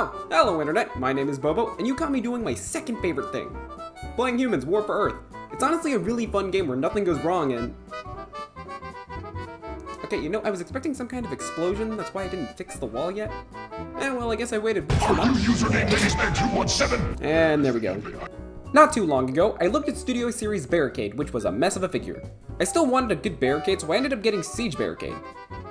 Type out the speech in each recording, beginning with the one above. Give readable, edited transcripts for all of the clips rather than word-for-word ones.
Oh, hello internet, my name is Bobo, and you caught me doing my second favorite thing. Playing humans, War for Earth. It's honestly a really fun game where nothing goes wrong and... Okay, you know, I was expecting some kind of explosion, that's why I didn't fix the wall yet. Well, I guess I waited. Username Dennisman217. And there we go. Not too long ago, I looked at Studio Series Barricade, which was a mess of a figure. I still wanted a good Barricade, so I ended up getting Siege Barricade.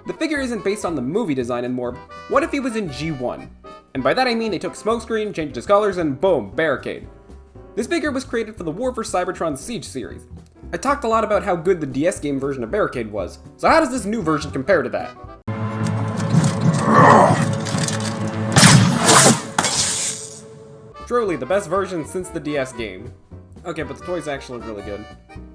The figure isn't based on the movie design and more. What if he was in G1? And by that I mean they took Smokescreen, changed his colors, and boom, Barricade. This figure was created for the War for Cybertron Siege series. I talked a lot about how good the DS game version of Barricade was, so how does this new version compare to that? Truly, the best version since the DS game. Okay, but the toy's actually really good.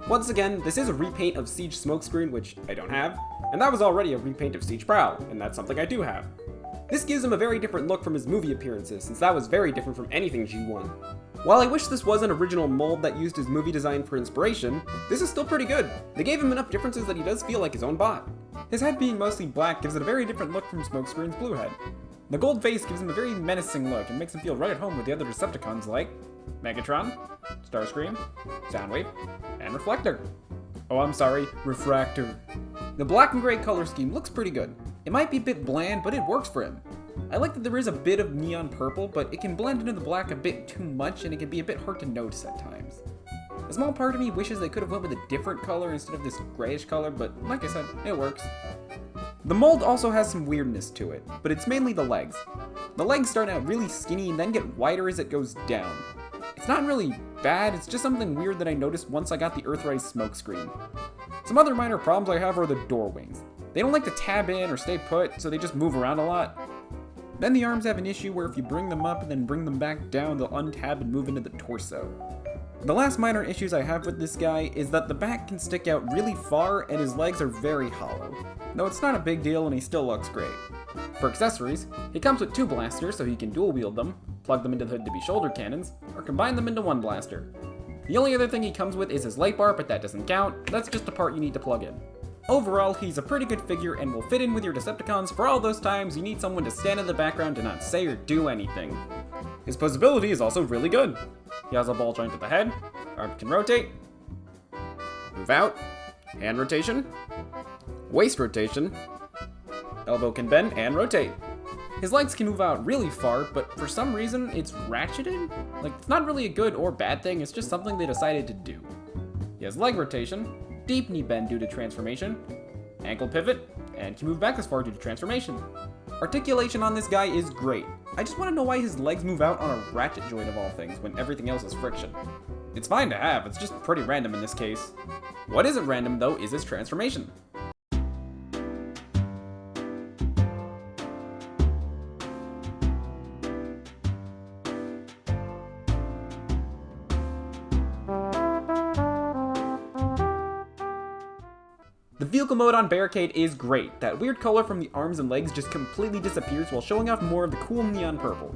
Once again, this is a repaint of Siege Smokescreen, which I don't have, and that was already a repaint of Siege Prowl, and that's something I do have. This gives him a very different look from his movie appearances, since that was very different from anything G1. While I wish this was an original mold that used his movie design for inspiration, this is still pretty good. They gave him enough differences that he does feel like his own bot. His head being mostly black gives it a very different look from Smokescreen's blue head. The gold face gives him a very menacing look and makes him feel right at home with the other Decepticons like Megatron, Starscream, Soundwave, and Reflector. Oh, I'm sorry, Refractor. The black and gray color scheme looks pretty good. It might be a bit bland, but it works for him. I like that there is a bit of neon purple, but it can blend into the black a bit too much and it can be a bit hard to notice at times. A small part of me wishes they could have went with a different color instead of this grayish color, but like I said, it works. The mold also has some weirdness to it, but it's mainly the legs. The legs start out really skinny and then get wider as it goes down. It's not really bad, it's just something weird that I noticed once I got the Earthrise Smokescreen. Some other minor problems I have are the door wings. They don't like to tab in or stay put, so they just move around a lot. Then the arms have an issue where if you bring them up and then bring them back down, they'll untab and move into the torso. The last minor issues I have with this guy is that the back can stick out really far and his legs are very hollow. Though it's not a big deal and he still looks great. For accessories, he comes with 2 blasters so he can dual wield them, plug them into the hood to be shoulder cannons, or combine them into 1 blaster. The only other thing he comes with is his light bar, but that doesn't count, that's just a part you need to plug in. Overall, he's a pretty good figure and will fit in with your Decepticons for all those times you need someone to stand in the background and not say or do anything. His posability is also really good. He has a ball joint at the head, arm can rotate, move out, hand rotation, waist rotation, elbow can bend and rotate. His legs can move out really far, but for some reason it's ratcheted? Like, it's not really a good or bad thing, it's just something they decided to do. He has leg rotation, deep knee bend due to transformation, ankle pivot, and can move back as far due to transformation. Articulation on this guy is great. I just want to know why his legs move out on a ratchet joint of all things when everything else is friction. It's fine to have, it's just pretty random in this case. What isn't random though is his transformation. The vehicle mode on Barricade is great. That weird color from the arms and legs just completely disappears while showing off more of the cool neon purple.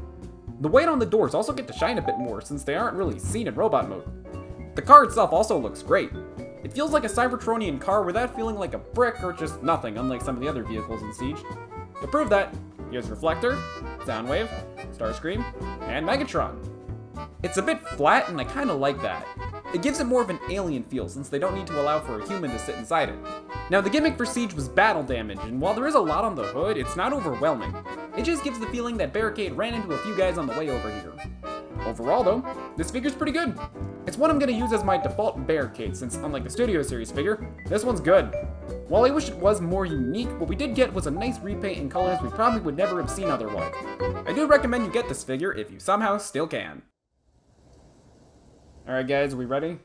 The white on the doors also get to shine a bit more since they aren't really seen in robot mode. The car itself also looks great. It feels like a Cybertronian car without feeling like a brick or just nothing, unlike some of the other vehicles in Siege. To prove that, here's Reflector, Soundwave, Starscream, and Megatron. It's a bit flat and I kinda like that. It gives it more of an alien feel since they don't need to allow for a human to sit inside it. Now the gimmick for Siege was battle damage, and while there is a lot on the hood, it's not overwhelming. It just gives the feeling that Barricade ran into a few guys on the way over here. Overall though, this figure's pretty good. It's one I'm gonna use as my default Barricade since unlike the Studio Series figure, this one's good. While I wish it was more unique, what we did get was a nice repaint in colors we probably would never have seen otherwise. I do recommend you get this figure if you somehow still can. Alright guys, are we ready?